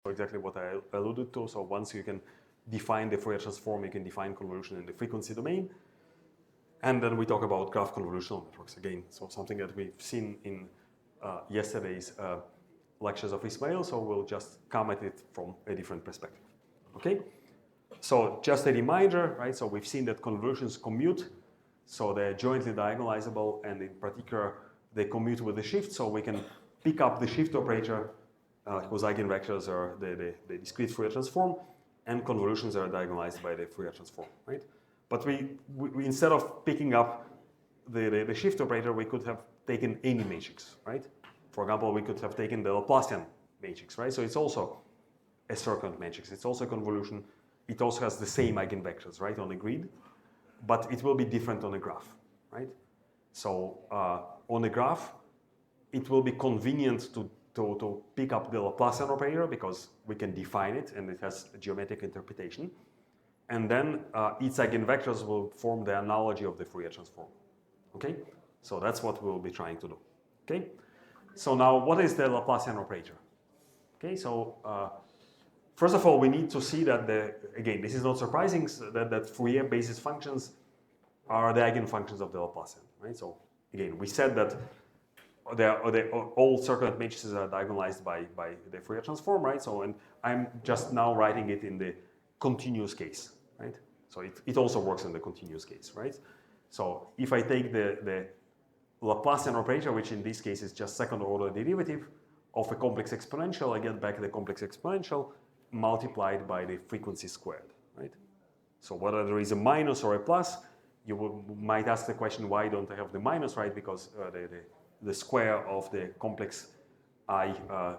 exactly what I alluded to. So once you can define the Fourier transform, you can define convolution in the frequency domain. And then we talk about graph convolutional networks again. So something that we've seen in yesterday's lectures of Ismail. So we'll just come at it from a different perspective. Okay? So just a reminder, right? So we've seen that convolutions commute. So they're jointly diagonalizable, and in particular, they commute with the shift. So we can pick up the shift operator whose eigenvectors are the discrete Fourier transform, and convolutions are diagonalized by the Fourier transform, right? But we instead of picking up the shift operator, we could have taken any matrix, right? For example, we could have taken the Laplacian matrix, right? So it's also a circulant matrix. It's also a convolution. It also has the same eigenvectors, right, on the grid, but it will be different on a graph, right? So on a graph, it will be convenient to pick up the Laplacian operator because we can define it and it has a geometric interpretation. And then its eigenvectors will form the analogy of the Fourier transform. Okay? So that's what we'll be trying to do. Okay? So now what is the Laplacian operator? Okay, so first of all, we need to see that again, this is not surprising, that Fourier basis functions are the eigenfunctions of the Laplacian, right? So again, we said that all circulant matrices are diagonalized by the Fourier transform, right? So, and I'm just now writing it in the continuous case, right? So it also works in the continuous case, right? So if I take the Laplacian operator, which in this case is just second order derivative of a complex exponential, I get back the complex exponential multiplied by the frequency squared, right? So whether there is a minus or a plus, you might ask the question, why don't I have the minus, right? Because the square of the complex I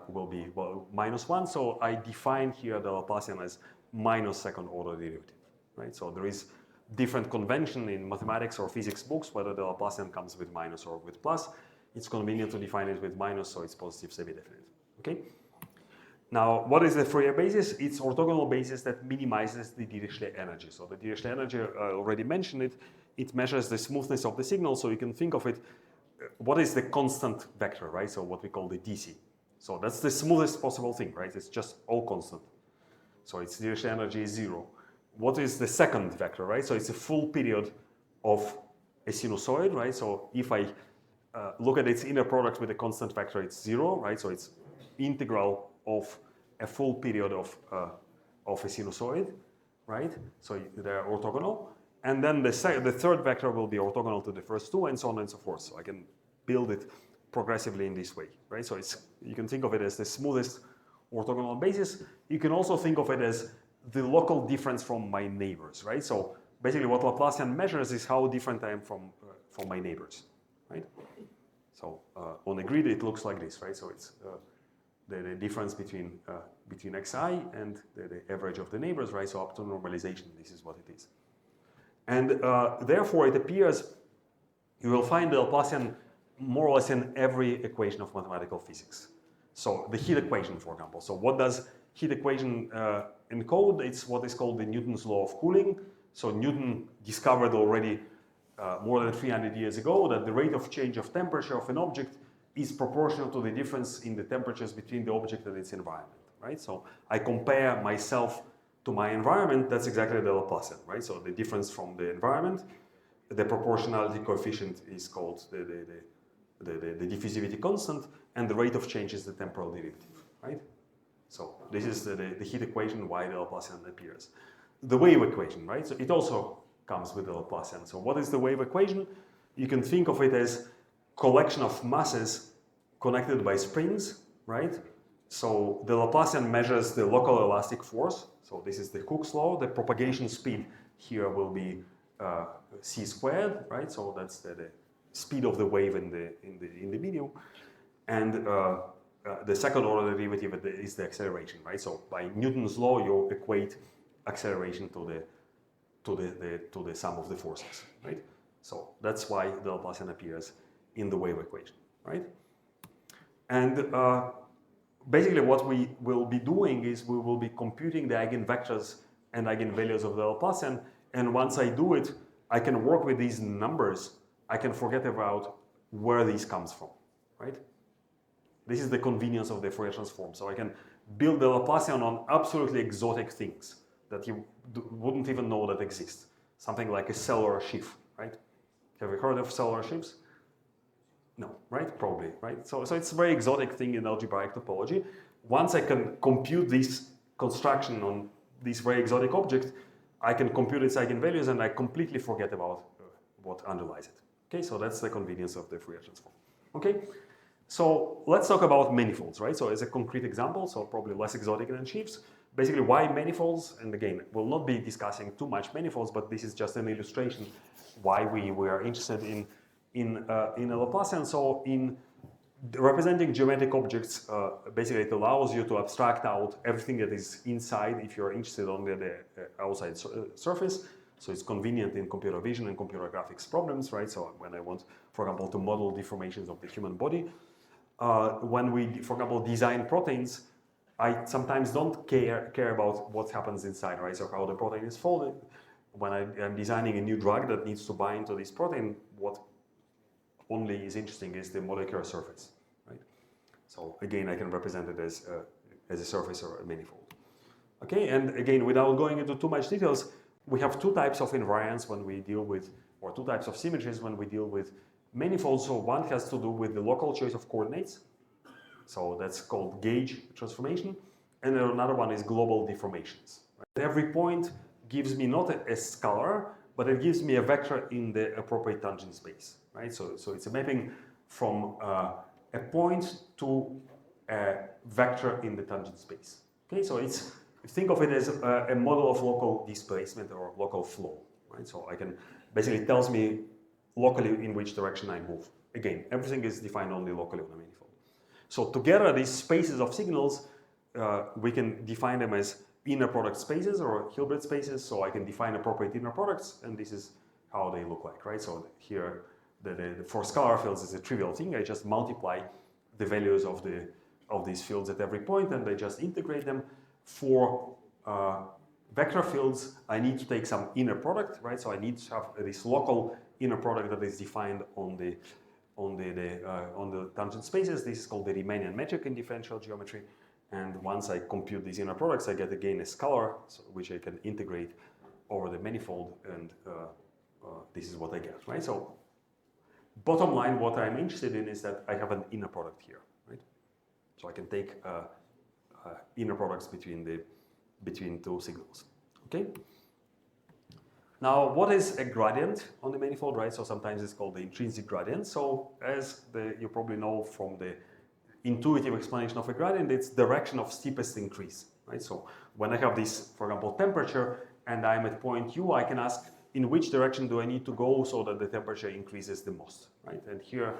will be, well, -1. So I define here the Laplacian as minus second order derivative, right? So there is different convention in mathematics or physics books, whether the Laplacian comes with minus or with plus. It's convenient to define it with minus, so it's positive semi-definite, okay? Now, what is the Fourier basis? It's orthogonal basis that minimizes the Dirichlet energy. So the Dirichlet energy, I already mentioned it. It measures the smoothness of the signal, so you can think of it, what is the constant vector, right? So what we call the DC. So that's the smoothest possible thing, right? It's just all constant. So its Dirichlet energy is 0. What is the second vector, right? So it's a full period of a sinusoid, right? So if I look at its inner product with a constant vector, it's 0, right? So it's integral of a full period of a sinusoid, right? So they're orthogonal. And then the third vector will be orthogonal to the first two, and so on and so forth. So I can build it progressively in this way, right? So you can think of it as the smoothest orthogonal basis. You can also think of it as the local difference from my neighbors, right? So basically what Laplacian measures is how different I am from my neighbors, right? So on a grid it looks like this, right? So it's the difference between xi and the average of the neighbors, right? So up to normalization, this is what it is. And therefore it appears you will find the Laplacian more or less in every equation of mathematical physics. So the heat equation, for example. So what does heat equation encode? It's what is called the Newton's law of cooling. So Newton discovered already more than 300 years ago that the rate of change of temperature of an object is proportional to the difference in the temperatures between the object and its environment, right? So I compare myself to my environment, that's exactly the Laplacian, right? So the difference from the environment, the proportionality coefficient is called the diffusivity constant, and the rate of change is the temporal derivative, right? So this is the heat equation, why the Laplacian appears. The wave equation, right? So it also comes with the Laplacian. So what is the wave equation? You can think of it as collection of masses connected by springs, right? So the Laplacian measures the local elastic force. So this is the Hooke's law. The propagation speed here will be c squared, right? So that's the speed of the wave in the medium. And the second order derivative is the acceleration, right? So by Newton's law, you equate acceleration to the sum of the forces, right? So that's why the Laplacian appears in the wave equation, right? And basically what we will be doing is we will be computing the eigenvectors and eigenvalues of the Laplacian, and once I do it, I can work with these numbers. I can forget about where these comes from, right? This is the convenience of the Fourier transform. So I can build the Laplacian on absolutely exotic things that you wouldn't even know that exist. Something like a cellular sheaf, right? Have you heard of cellular sheaves? No, right? Probably, right? So it's a very exotic thing in algebraic topology. Once I can compute this construction on these very exotic objects, I can compute its eigenvalues and I completely forget about what underlies it. Okay, so that's the convenience of the Fourier transform. Okay, so let's talk about manifolds, right? So as a concrete example, so probably less exotic than sheaves. Basically, why manifolds? And again, we'll not be discussing too much manifolds, but this is just an illustration why we are interested in a Laplacian. So in representing geometric objects, basically it allows you to abstract out everything that is inside if you're interested on the outside surface. So it's convenient in computer vision and computer graphics problems, right? So when I want, for example, to model deformations of the human body, when we, for example, design proteins, I sometimes don't care about what happens inside, right? So how the protein is folded. When I'm designing a new drug that needs to bind to this protein, what only is interesting is the molecular surface, right? So again, I can represent it as a surface or a manifold. Okay, and again, without going into too much details, we have two types of invariants when we deal with, or two types of symmetries when we deal with manifolds. So one has to do with the local choice of coordinates. So that's called gauge transformation. And another one is global deformations. Right? Every point gives me not a scalar, but it gives me a vector in the appropriate tangent space. Right? So it's a mapping from a point to a vector in the tangent space. Okay, so it's, think of it as a model of local displacement or local flow. Right? So I can, basically it tells me locally in which direction I move. Again, everything is defined only locally on a manifold. So together, these spaces of signals, we can define them as inner product spaces or Hilbert spaces. So I can define appropriate inner products, and this is how they look like, right? So here, for scalar fields is a trivial thing. I just multiply the values of these fields at every point, and I just integrate them. For vector fields, I need to take some inner product, right? So I need to have this local inner product that is defined on the tangent spaces. This is called the Riemannian metric in differential geometry. And once I compute these inner products, I get again a scalar, which I can integrate over the manifold, and this is what I get, right? So bottom line, what I'm interested in is that I have an inner product here, right? So I can take inner products between two signals, okay? Now, what is a gradient on the manifold, right? So sometimes it's called the intrinsic gradient. So as you probably know from the intuitive explanation of a gradient, it's direction of steepest increase, right? So when I have this, for example, temperature, and I'm at point U, I can ask in which direction do I need to go so that the temperature increases the most, right? And here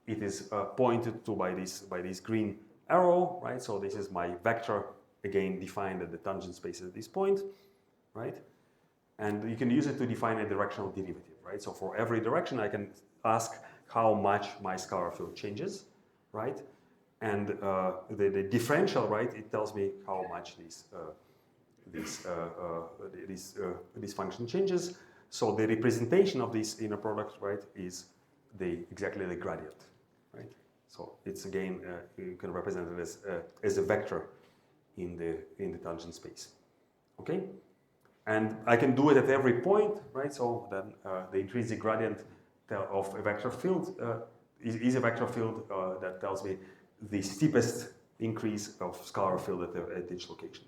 it is pointed to by this green arrow, right? So this is my vector, again defined at the tangent space at this point, right? And you can use it to define a directional derivative, right? So for every direction, I can ask how much my scalar field changes, right? And the differential, right? It tells me how much this function changes. So the representation of this inner product, right, is exactly the gradient, right? So it's again you can represent it as a vector in the tangent space, okay? And I can do it at every point, right? So then the intrinsic gradient of a vector field is a vector field that tells me the steepest increase of scalar field at each location.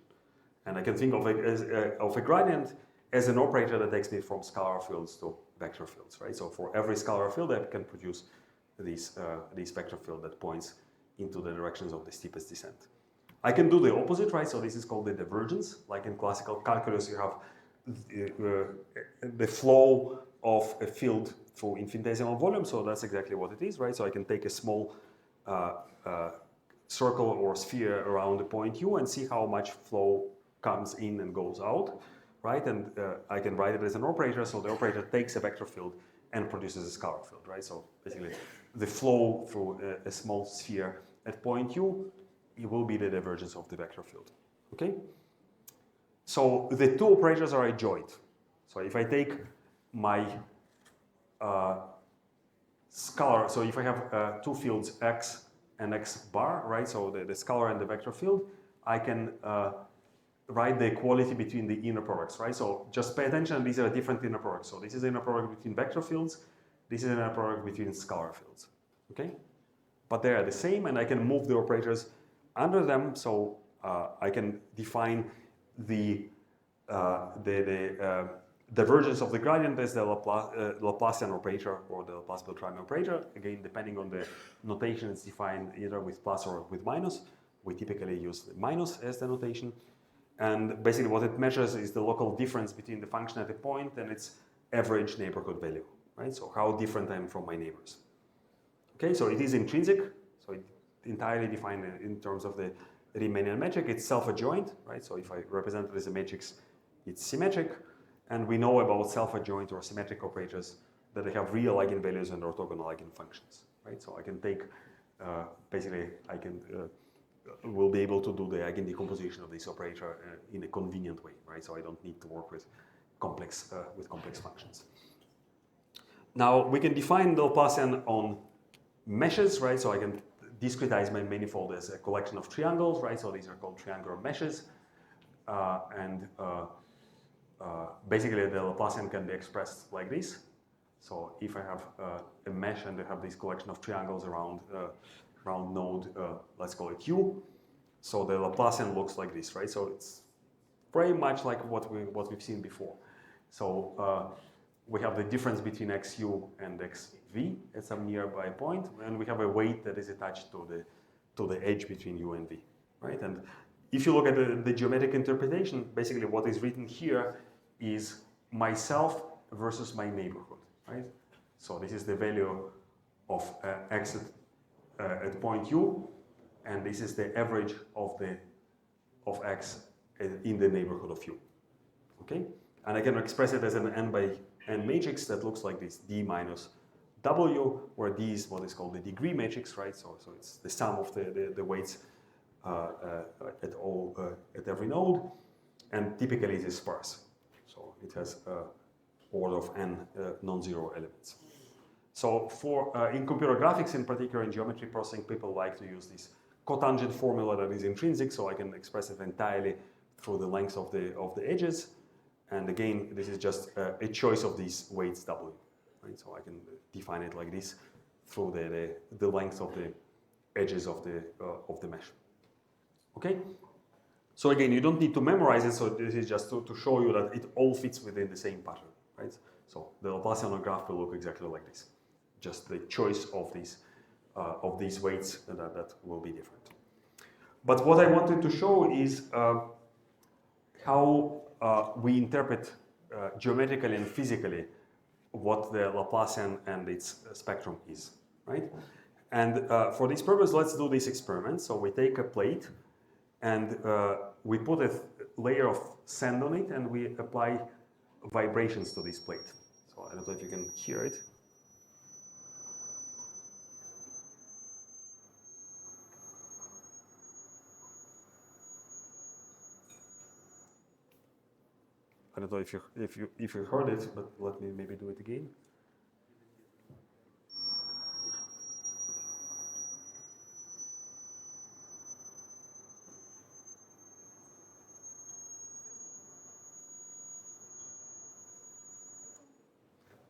And I can think of it as of a gradient as an operator that takes me from scalar fields to vector fields, right? So for every scalar field, I can produce this vector field that points into the directions of the steepest descent. I can do the opposite, right? So this is called the divergence. Like in classical calculus, you have the flow of a field through infinitesimal volume. So that's exactly what it is, right? So I can take a small circle or sphere around the point U and see how much flow comes in and goes out, right? And I can write it as an operator. So the operator takes a vector field and produces a scalar field, right? So basically, the flow through a small sphere at point U, it will be the divergence of the vector field, okay? So the two operators are adjoint. So if I take my scalar, so if I have two fields x and x bar, right? So the scalar and the vector field, I can write the equality between the inner products, right? So just pay attention, these are different inner products. So this is an inner product between vector fields, this is an inner product between scalar fields, okay? But they are the same, and I can move the operators under them, so I can define the divergence of the gradient as the Laplacian operator or the Laplace-Beltrami operator. Again, depending on the notation, it's defined either with plus or with minus. We typically use the minus as the notation. And basically what it measures is the local difference between the function at a point and its average neighborhood value, right? So how different I am from my neighbors. Okay, so it is intrinsic, so it entirely defined in terms of the Riemannian metric. It's self-adjoint, right? So if I represent it as a matrix, it's symmetric. And we know about self-adjoint or symmetric operators that they have real eigenvalues and orthogonal eigenfunctions, right? So I can take, basically, I can will be able to do the eigendecomposition of this operator in a convenient way, right? So I don't need to work with complex functions. Now we can define the Laplacian on meshes, right? So I can discretize my manifold as a collection of triangles, right? So these are called triangular meshes, basically the Laplacian can be expressed like this. So if I have a mesh and I have this collection of triangles around node, let's call it U. So the Laplacian looks like this, right? So it's very much like what we've seen before. So we have the difference between xu and xv at some nearby point, and we have a weight that is attached to the edge between u and v, right? And if you look at the geometric interpretation, basically what is written here is myself versus my neighborhood, right? So this is the value of x at point u, and this is the average of x in the neighborhood of u, okay? And I can express it as an n by n matrix that looks like this, d minus w, where d is what is called the degree matrix, right? So it's the sum of the weights at every node, and typically it is sparse. So it has order of n non-zero elements. So for in computer graphics, in particular in geometry processing, people like to use this cotangent formula that is intrinsic, so I can express it entirely through the length of the edges. And again, this is just a choice of these weights w, right? So I can define it like this through the length of the edges of the mesh. Okay. So again, you don't need to memorize it. So this is just to show you that it all fits within the same pattern, right? So the Laplacian graph will look exactly like this. Just the choice of these weights that will be different. But what I wanted to show is how we interpret geometrically and physically what the Laplacian and its spectrum is, right? And for this purpose, let's do this experiment. So we take a plate and we put a layer of sand on it and we apply vibrations to this plate. So I don't know if you can hear it. I don't know if you heard it, but let me maybe do it again.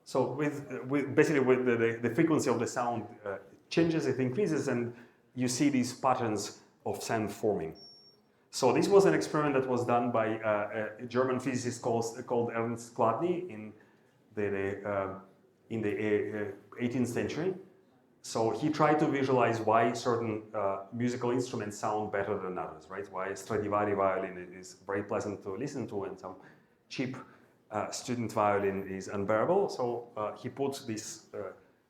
So basically with the frequency of the sound changes, it increases, and you see these patterns of sand forming. So this was an experiment that was done by a German physicist called Ernst Chladni in the 18th century. So he tried to visualize why certain musical instruments sound better than others, right? Why a Stradivari violin is very pleasant to listen to and some cheap student violin is unbearable. So he put this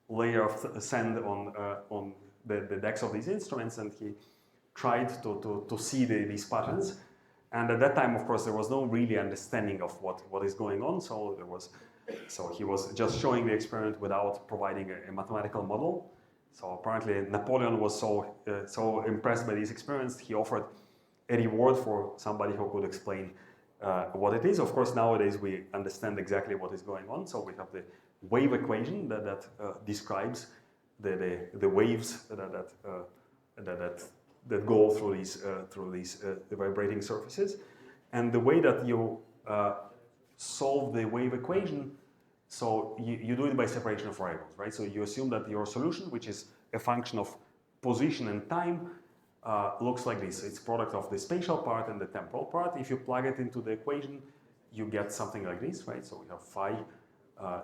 layer of sand on the decks of these instruments, and he tried to see these patterns. And at that time, of course, there was no really understanding of what is going on. So he was just showing the experiment without providing a mathematical model. So apparently Napoleon was so impressed by these experiments, he offered a reward for somebody who could explain what it is. Of course, nowadays we understand exactly what is going on. So we have the wave equation that describes the waves that that go through these vibrating surfaces. And the way that you solve the wave equation, so you do it by separation of variables, right? So you assume that your solution, which is a function of position and time, looks like this. It's product of the spatial part and the temporal part. If you plug it into the equation, you get something like this, right? So we have phi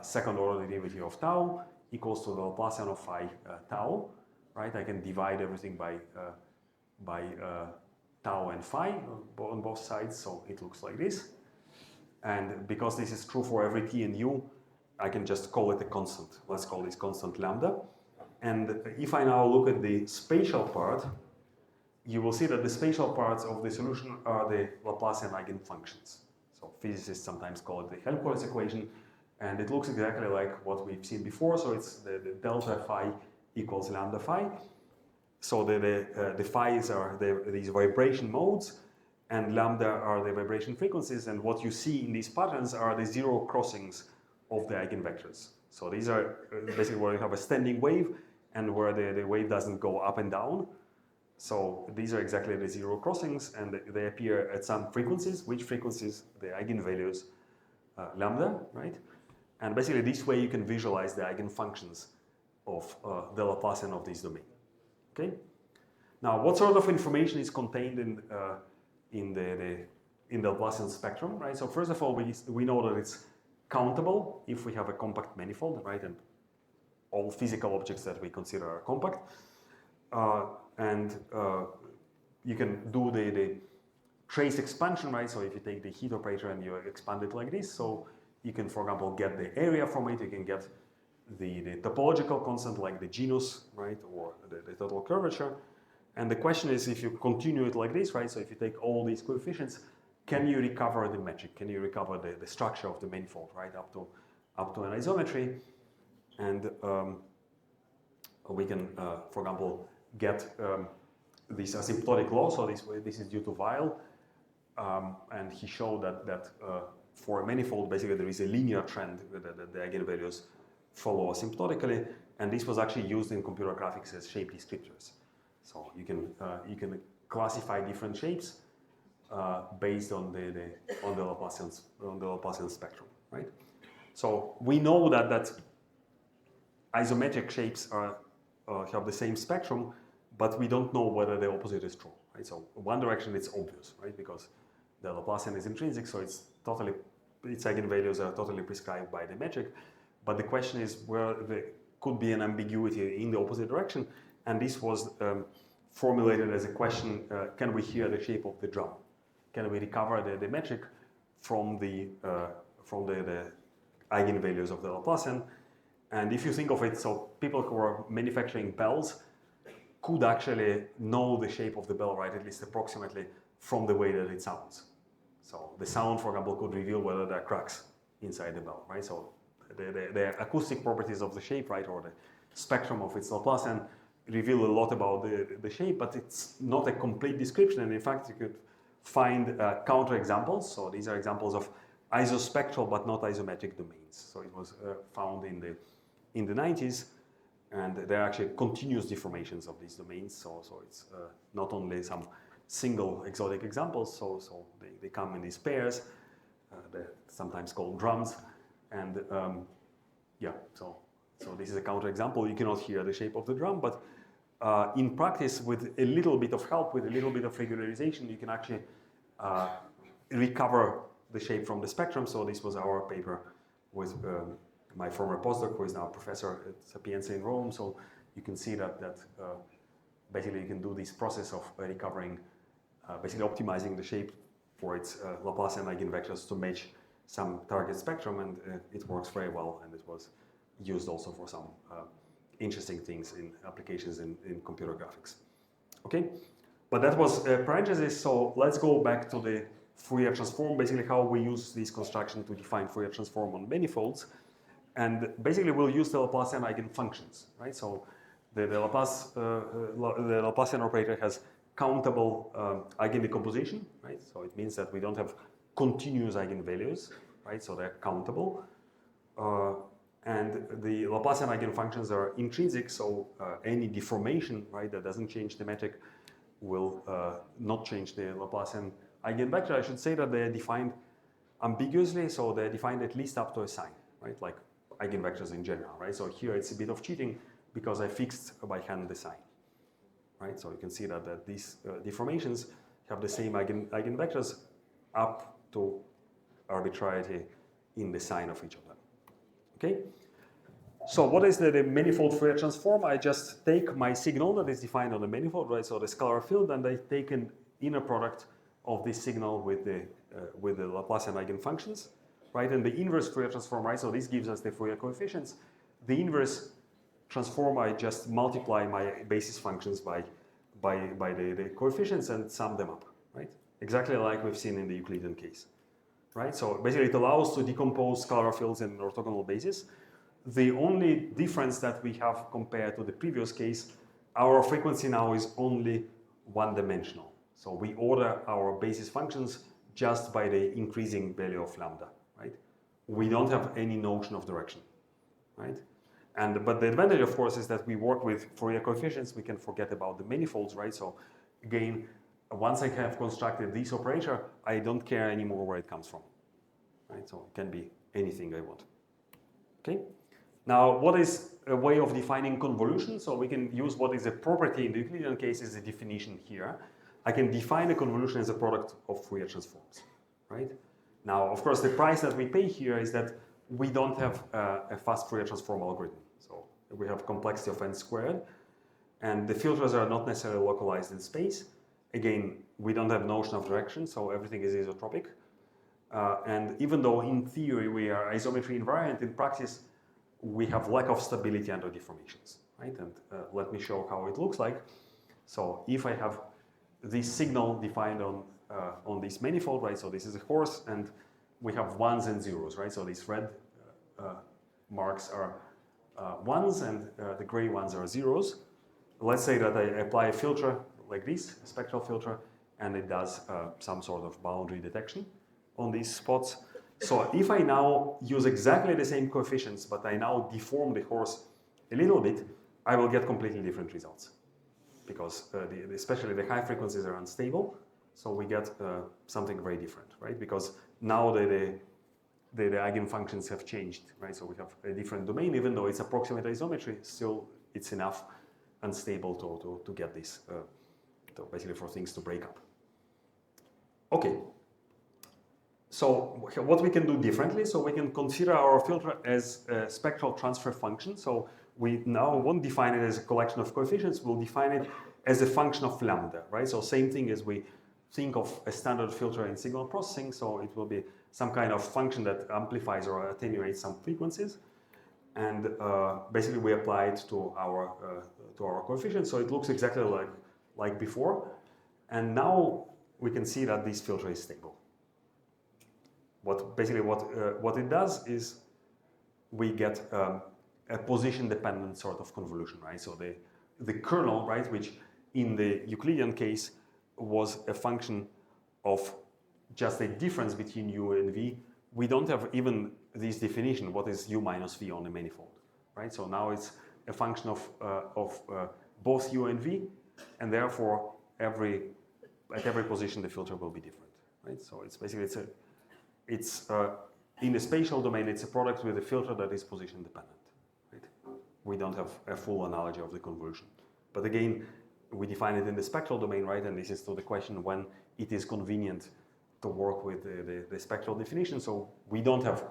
second order derivative of tau equals to the Laplacian of phi tau, right? I can divide everything by tau and phi on both sides, so it looks like this. And because this is true for every t and u, I can just call it a constant. Let's call this constant lambda. And if I now look at the spatial part, you will see that the spatial parts of the solution are the Laplacian eigenfunctions. So physicists sometimes call it the Helmholtz equation, and it looks exactly like what we've seen before. So it's the delta phi equals lambda phi. So the phi's are these vibration modes, and lambda are the vibration frequencies. And what you see in these patterns are the zero crossings of the eigenvectors. So these are basically where you have a standing wave and where the wave doesn't go up and down. So these are exactly the zero crossings, and they appear at some frequencies. Which frequencies? The eigenvalues lambda, right? And basically this way you can visualize the eigenfunctions of the Laplacian of this domain. Okay. Now, what sort of information is contained in the Laplacian spectrum, right? So first of all, we know that it's countable if we have a compact manifold, right? And all physical objects that we consider are compact. You can do the trace expansion, right? So if you take the heat operator and you expand it like this, so you can, for example, get the area from it. You can get the topological constant like the genus, right? Or the total curvature. And the question is, if you continue it like this, right? So if you take all these coefficients, can you recover the metric? Can you recover the structure of the manifold, right? Up to an isometry. And we can, for example, get this asymptotic law. So this is due to Weil. And he showed that for a manifold, basically there is a linear trend that the eigenvalues follow asymptotically. And this was actually used in computer graphics as shape descriptors. So you can classify different shapes based on the Laplacian spectrum, right? So we know that isometric shapes have the same spectrum, but we don't know whether the opposite is true, right? So one direction it's obvious, right? Because the Laplacian is intrinsic, so its eigenvalues are totally prescribed by the metric. But the question is where there could be an ambiguity in the opposite direction, and this was formulated as a question: can we hear the shape of the drum? Can we recover the metric from the eigenvalues of the Laplacian? And if you think of it, so people who are manufacturing bells could actually know the shape of the bell, right, at least approximately, from the way that it sounds. So the sound, for example, could reveal whether there are cracks inside the bell, right? So the acoustic properties of the shape, right, or the spectrum of its Laplacian reveal a lot about the shape, but it's not a complete description. And in fact, you could find counterexamples. So these are examples of isospectral but not isometric domains. So it was found in the 90s, and there are actually continuous deformations of these domains. So it's not only some single exotic examples. So they come in these pairs. They're sometimes called drums, and yeah. So this is a counterexample. You cannot hear the shape of the drum, but in practice, with a little bit of help, with a little bit of regularization, you can actually recover the shape from the spectrum. So this was our paper with my former postdoc, who is now a professor at Sapienza in Rome. So you can see that basically you can do this process of recovering, basically optimizing the shape for its Laplacian eigenvectors to match some target spectrum, and it works very well, and it was used also for some interesting things in applications in computer graphics. Okay, but that was parenthesis. So let's go back to the Fourier transform, basically how we use this construction to define Fourier transform on manifolds. And basically we'll use the Laplacian eigenfunctions, right? So the Laplacian operator has countable eigendecomposition, right? So it means that we don't have continuous eigenvalues, right? So they're countable. And the Laplacian eigenfunctions are intrinsic, so any deformation, right, that doesn't change the metric will not change the Laplacian eigenvector. I should say that they're defined ambiguously, so they're defined at least up to a sign, right? Like eigenvectors in general, right? So here it's a bit of cheating because I fixed by hand the sign, right? So you can see that these deformations have the same eigenvectors up to arbitrarity in the sign of each of them, okay? So what is the manifold Fourier transform? I just take my signal that is defined on the manifold, right? So the scalar field, and I take an inner product of this signal with the Laplacian eigenfunctions, right? And the inverse Fourier transform, right? So this gives us the Fourier coefficients. The inverse transform, I just multiply my basis functions by the coefficients and sum them up, right? Exactly like we've seen in the Euclidean case, right? So basically it allows to decompose scalar fields in orthogonal basis. The only difference that we have compared to the previous case, our frequency now is only one-dimensional. So we order our basis functions just by the increasing value of lambda, right? We don't have any notion of direction, right? But the advantage, of course, is that we work with Fourier coefficients. We can forget about the manifolds, right? So again, once I have constructed this operator, I don't care anymore where it comes from, right? So it can be anything I want, okay? Now, what is a way of defining convolution? So we can use what is a property in the Euclidean case is a definition here. I can define a convolution as a product of Fourier transforms, right? Now, of course, the price that we pay here is that we don't have a fast Fourier transform algorithm. So we have complexity of n squared, and the filters are not necessarily localized in space. Again, we don't have notion of direction, so everything is isotropic. And even though in theory we are isometry invariant, in practice we have lack of stability under deformations, right? And let me show how it looks like. So if I have this signal defined on this manifold, right? So this is a horse, and we have ones and zeros, right? So these red marks are ones, and the gray ones are zeros. Let's say that I apply a filter like this, a spectral filter, and it does some sort of boundary detection on these spots. So if I now use exactly the same coefficients, but I now deform the horse a little bit, I will get completely different results, because especially the high frequencies are unstable. So we get something very different, right? Because now the eigenfunctions have changed, right? So we have a different domain, even though it's approximate isometry, still it's enough unstable to get this, basically for things to break up. Okay. So what we can do differently, so we can consider our filter as a spectral transfer function. So we now won't define it as a collection of coefficients, we'll define it as a function of lambda, right? So same thing as we think of a standard filter in signal processing, so it will be some kind of function that amplifies or attenuates some frequencies. And basically we apply it to our coefficients, so it looks exactly like before. And now we can see that this filter is stable. What it does is we get a position-dependent sort of convolution, right? So the kernel, right, which in the Euclidean case was a function of just a difference between u and v. We don't have even this definition, what is u minus v on a manifold, right? So now it's a function of both u and v, and therefore at every position the filter will be different, right? So it's basically it's in the spatial domain, it's a product with a filter that is position dependent, right? We don't have a full analogy of the convolution. But again, we define it in the spectral domain, right? And this is to the question when it is convenient to work with the spectral definition. So we don't have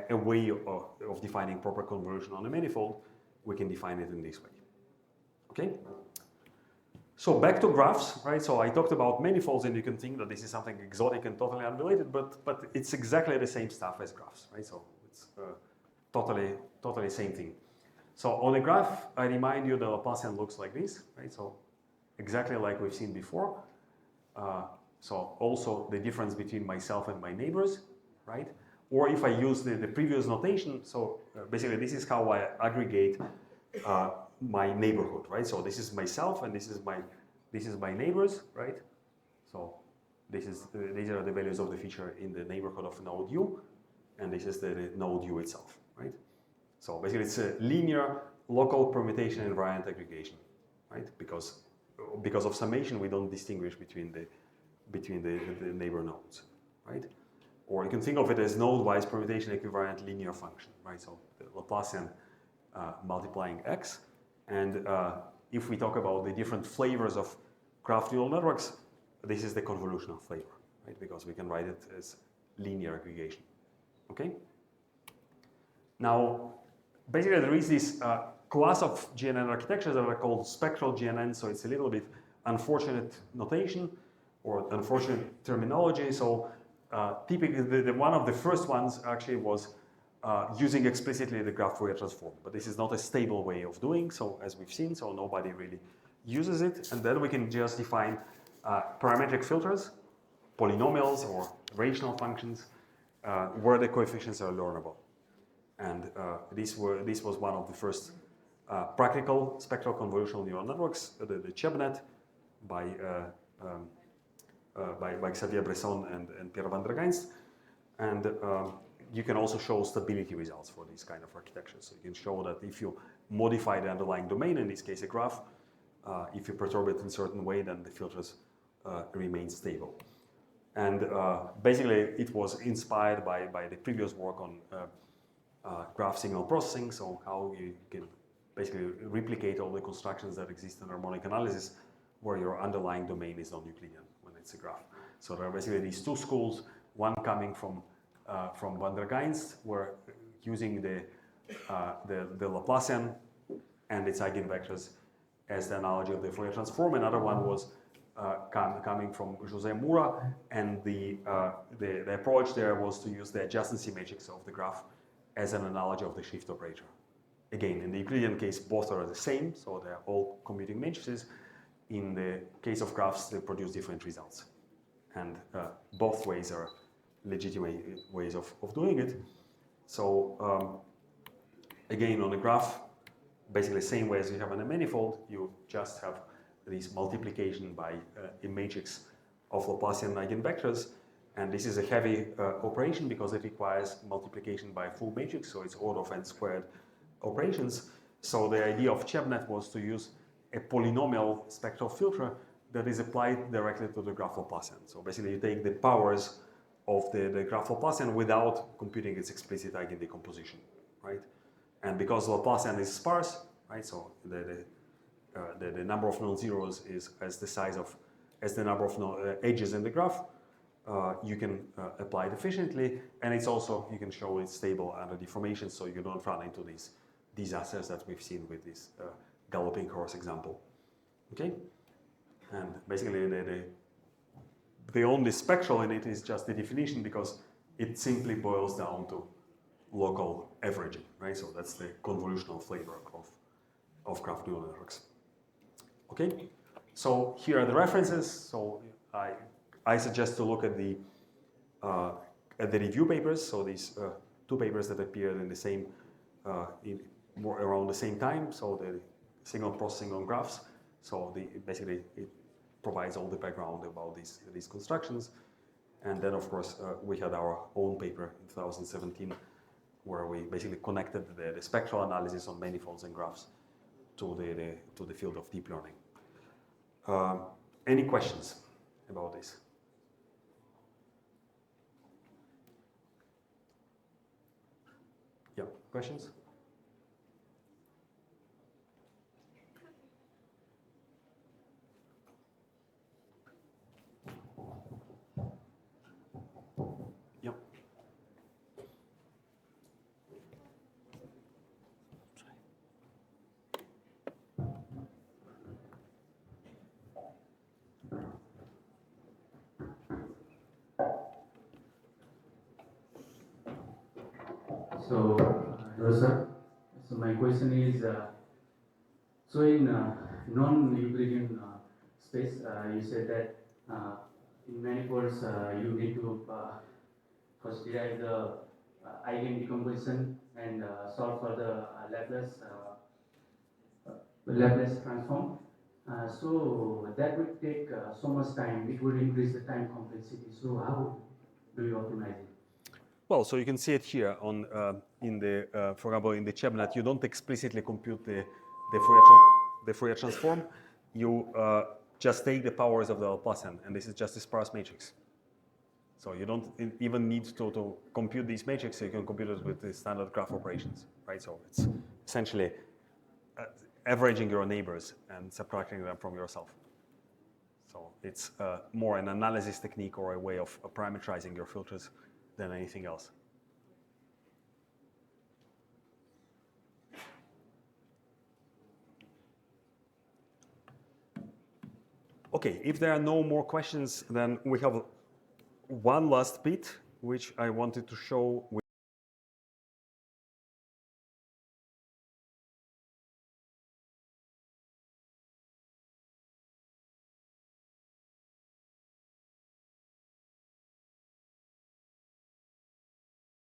a way of defining proper convolution on a manifold. We can define it in this way, okay? So back to graphs, right? So I talked about manifolds, and you can think that this is something exotic and totally unrelated, but it's exactly the same stuff as graphs, right? So it's totally same thing. So on a graph, I remind you the Laplacian looks like this, right? So exactly like we've seen before. So also the difference between myself and my neighbors, right? Or if I use the previous notation, so basically this is how I aggregate my neighborhood, right? So this is myself, and this is my neighbors, right? So these are the values of the feature in the neighborhood of node u, and this is the node u itself, right? So basically it's a linear local permutation invariant aggregation, right? Because because of summation, we don't distinguish between the neighbor nodes, right? Or you can think of it as node-wise permutation equivalent linear function, right? So the Laplacian multiplying x. And if we talk about the different flavors of graph neural networks, this is the convolutional flavor, right? Because we can write it as linear aggregation, okay? Now, basically there is this class of GNN architectures that are called spectral GNN, so it's a little bit unfortunate notation or unfortunate terminology. So typically, one of the first ones actually was using explicitly the graph Fourier transform, but this is not a stable way of doing so, as we've seen, so nobody really uses it. And then we can just define parametric filters, polynomials or rational functions, where the coefficients are learnable. And this was one of the first practical spectral convolutional neural networks, the ChebNet, by Xavier Bresson and Pierre van der Geinst. And you can also show stability results for these kind of architectures. So you can show that if you modify the underlying domain, in this case a graph, if you perturb it in a certain way, then the filters remain stable. And basically it was inspired by the previous work on graph signal processing, so how you can basically replicate all the constructions that exist in harmonic analysis where your underlying domain is non-Euclidean when it's a graph. So there are basically these two schools, one coming from van der Geinst, where using the Laplacian and its eigenvectors as the analogy of the Fourier transform. Another one was coming from José Moura, and the approach there was to use the adjacency matrix of the graph as an analogy of the shift operator. Again, in the Euclidean case, both are the same, so they're all commuting matrices. In the case of graphs, they produce different results. And both ways are legitimate ways of doing it. So again, on a graph, basically the same way as you have on a manifold, you just have this multiplication by a matrix of Laplacian eigenvectors. And this is a heavy operation because it requires multiplication by a full matrix, so it's order of n squared operations. So the idea of ChebNet was to use a polynomial spectral filter that is applied directly to the graph Laplacian. So basically you take the powers of the graph Laplacian without computing its explicit eigendecomposition, right? And because Laplacian is sparse, right? So the number of non-zeros is as the number of edges in the graph. You can apply it efficiently, and it's also, you can show it's stable under deformation, so you don't run into these disasters that we've seen with this galloping horse example. Okay? And basically the only spectral in it is just the definition, because it simply boils down to local averaging, right? So that's the convolutional flavor of graph neural networks. Okay? So here are the references. So I suggest to look at the review papers. So these two papers that appeared in the same, around the same time. So the signal processing on graphs. So basically it provides all the background about these constructions. And then of course we had our own paper in 2017, where we basically connected the spectral analysis on manifolds and graphs to the field of deep learning. Any questions about this? Yeah, questions? Yep. So, hello sir. So my question is, so in non-Euclidean space, you said that in manifolds you need to first derive the eigendecomposition and solve for the Laplace transform. So that would take so much time. It would increase the time complexity. So how do you optimize it? Well, so you can see it here on for example, in the ChebNet, you don't explicitly compute the Fourier transform. you just take the powers of the Laplacian, and this is just a sparse matrix. So you don't even need to compute these matrices. You can compute it with the standard graph operations, right? So it's essentially averaging your neighbors and subtracting them from yourself. So it's more an analysis technique or a way of parameterizing your filters than anything else. Okay, if there are no more questions, then we have one last bit, which I wanted to show.